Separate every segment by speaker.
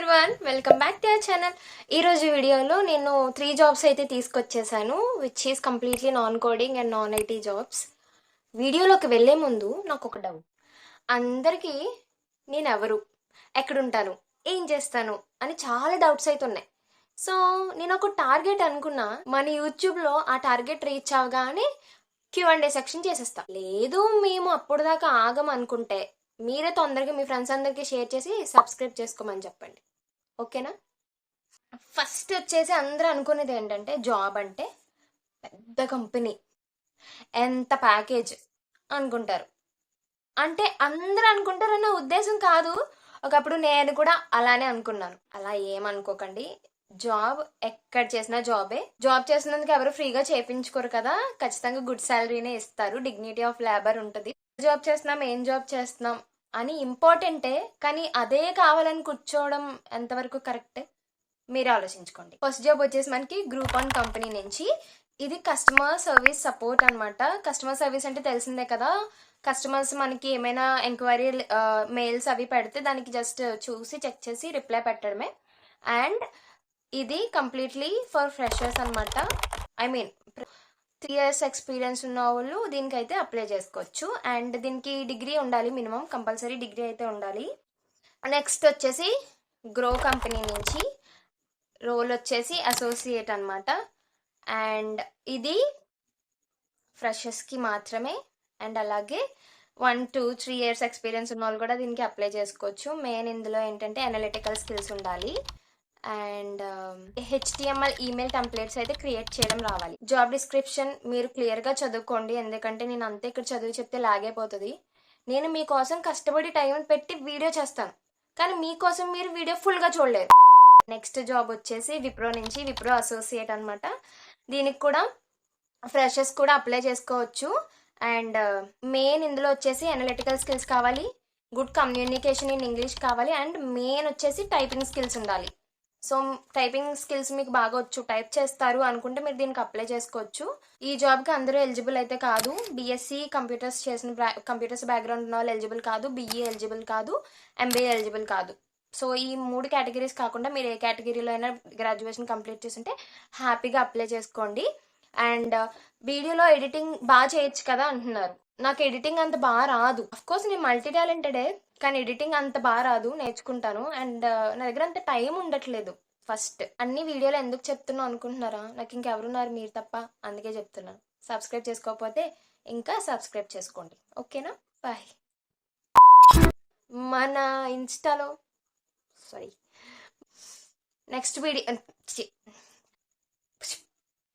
Speaker 1: Everyone, welcome back to our channel. ఈరోజు వీడియోలో నేను 3 జాబ్స్ అయితే తీసుకొచ్చేసాను, which is completely non coding and non IT jobs. వీడియోలోకి వెళ్ళే ముందు నాకు ఒక డౌట్. అందరికీ నేను ఎవరు, ఎక్కడుంటాను, ఏం చేస్తాను అని చాలా డౌట్స్ అయితే ఉన్నాయి. సో నేను ఒక టార్గెట్ అనుకున్నా, మన యూట్యూబ్లో ఆ టార్గెట్ రీచ్ అవగానే Q&A సెక్షన్ చేసేస్తా. లేదు మేము అప్పుడు దాకా ఆగం అనుకుంటే మీరే తొందరగా మీ ఫ్రెండ్స్ అందరికీ షేర్ చేసి సబ్స్క్రైబ్ చేసుకోమని చెప్పండి, ఓకేనా? ఫస్ట్ వచ్చేసి అందరూ అనుకునేది ఏంటంటే జాబ్ అంటే పెద్ద కంపెనీ, ఎంత ప్యాకేజ్ అనుకుంటారు. అంటే అందరూ అనుకుంటారన్న ఉద్దేశం కాదు. ఒకప్పుడు నేను కూడా అలానే అనుకున్నాను. అలా ఏమనుకోకండి. జాబ్ ఎక్కడ చేసినా జాబే. జాబ్ చేసినందుకు ఎవరు ఫ్రీగా చేయించుకోరు కదా, ఖచ్చితంగా గుడ్ శాలరీనే ఇస్తారు, డిగ్నిటీ ఆఫ్ లేబర్ ఉంటుంది. జాబ్ చేస్తున్నాం, ఏం జాబ్ చేస్తున్నాం అని ఇంపార్టెంటే, కానీ అదే కావాలని కూర్చోవడం ఎంతవరకు కరెక్ట్ మీరు ఆలోచించుకోండి. ఫస్ట్ జాబ్ వచ్చేసి మనకి గ్రూపాన్ కంపెనీ నుంచి. ఇది కస్టమర్ సర్వీస్ సపోర్ట్ అనమాట. కస్టమర్ సర్వీస్ అంటే తెలిసిందే కదా, కస్టమర్స్ మనకి ఏమైనా ఎంక్వైరీ మెయిల్స్ అవి పెడితే దానికి జస్ట్ చూసి చెక్ చేసి రిప్లై పెట్టడమే. అండ్ ఇది కంప్లీట్లీ ఫర్ ఫ్రెషర్స్ అనమాట. ఐ మీన్ 3 years ఎక్స్పీరియన్స్ ఉన్న వాళ్ళు దీనికైతే అప్లై చేసుకోవచ్చు. అండ్ దీనికి డిగ్రీ ఉండాలి, మినిమం కంపల్సరీ డిగ్రీ అయితే ఉండాలి. నెక్స్ట్ వచ్చేసి గ్రో కంపెనీ నుంచి రోల్ వచ్చేసి అసోసియేట్ అనమాట. అండ్ ఇది ఫ్రెషర్స్కి మాత్రమే. అండ్ అలాగే 1 to 3 years ఎక్స్పీరియన్స్ ఉన్న వాళ్ళు కూడా దీనికి అప్లై చేసుకోవచ్చు. మెయిన్ ఇందులో ఏంటంటే అనలిటికల్ స్కిల్స్ ఉండాలి. అండ్ HTML ఈమెయిల్ టెంప్లెట్స్ అయితే క్రియేట్ చేయడం రావాలి. జాబ్ డిస్క్రిప్షన్ మీరు క్లియర్గా చదువుకోండి, ఎందుకంటే నేను అంతే ఇక్కడ చదువు చెప్తే లాగైపోతుంది. నేను మీకోసం కష్టపడి టైం పెట్టి వీడియో చేస్తాను, కానీ మీకోసం మీరు వీడియో ఫుల్గా చూడలేరు. నెక్స్ట్ జాబ్ వచ్చేసి విప్రో నుంచి, విప్రో అసోసియేట్ అనమాట. దీనికి కూడా ఫ్రెషర్స్ కూడా అప్లై చేసుకోవచ్చు. అండ్ మెయిన్ ఇందులో వచ్చేసి అనలిటికల్ స్కిల్స్ కావాలి, గుడ్ కమ్యూనికేషన్ ఇన్ ఇంగ్లీష్ కావాలి, అండ్ మెయిన్ వచ్చేసి టైపింగ్ స్కిల్స్ ఉండాలి. సో టైపింగ్ స్కిల్స్ మీకు బాగా వచ్చు, టైప్ చేస్తారు అనుకుంటే మీరు దీనికి అప్లై చేసుకోవచ్చు. ఈ జాబ్కి అందరూ ఎలిజిబుల్ అయితే కాదు. BSc కంప్యూటర్స్ బ్యాక్గ్రౌండ్ ఉన్న వాళ్ళు ఎలిజిబుల్ కాదు, BE ఎలిజిబుల్ కాదు, MBA ఎలిజిబుల్ కాదు. సో ఈ 3 కేటగిరీస్ కాకుండా మీరు ఏ కేటగిరీలో అయినా గ్రాడ్యుయేషన్ కంప్లీట్ చేస్తుంటే హ్యాపీగా అప్లై చేసుకోండి. అండ్ వీడియోలో ఎడిటింగ్ బాగా చేయొచ్చు కదా అంటున్నారు. నాకు ఎడిటింగ్ అంత బాగా రాదు. అఫ్కోర్స్ నేను మల్టీ టాలెంటెడే, కానీ ఎడిటింగ్ అంత బాగా రాదు, నేర్చుకుంటాను. అండ్ నా దగ్గర అంత టైం ఉండట్లేదు. ఫస్ట్ అన్ని వీడియోలో ఎందుకు చెప్తున్నాను అనుకుంటున్నారా? నాకు ఇంకెవరున్నారు, మీరు తప్ప, అందుకే చెప్తున్నాను. సబ్స్క్రైబ్ చేసుకోకపోతే ఇంకా సబ్స్క్రైబ్ చేసుకోండి, ఓకేనా? బాయ్. మన ఇన్స్టాలో నెక్స్ట్ వీడియో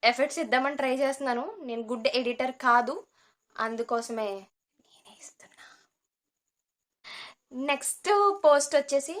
Speaker 1: ఎఫర్ట్స్ ఇద్దామని ట్రై చేస్తున్నాను. నేను గుడ్ ఎడిటర్ కాదు, అందుకోసమే నేనే ఇస్తున్నా. నెక్స్ట్ పోస్ట్ వచ్చేసి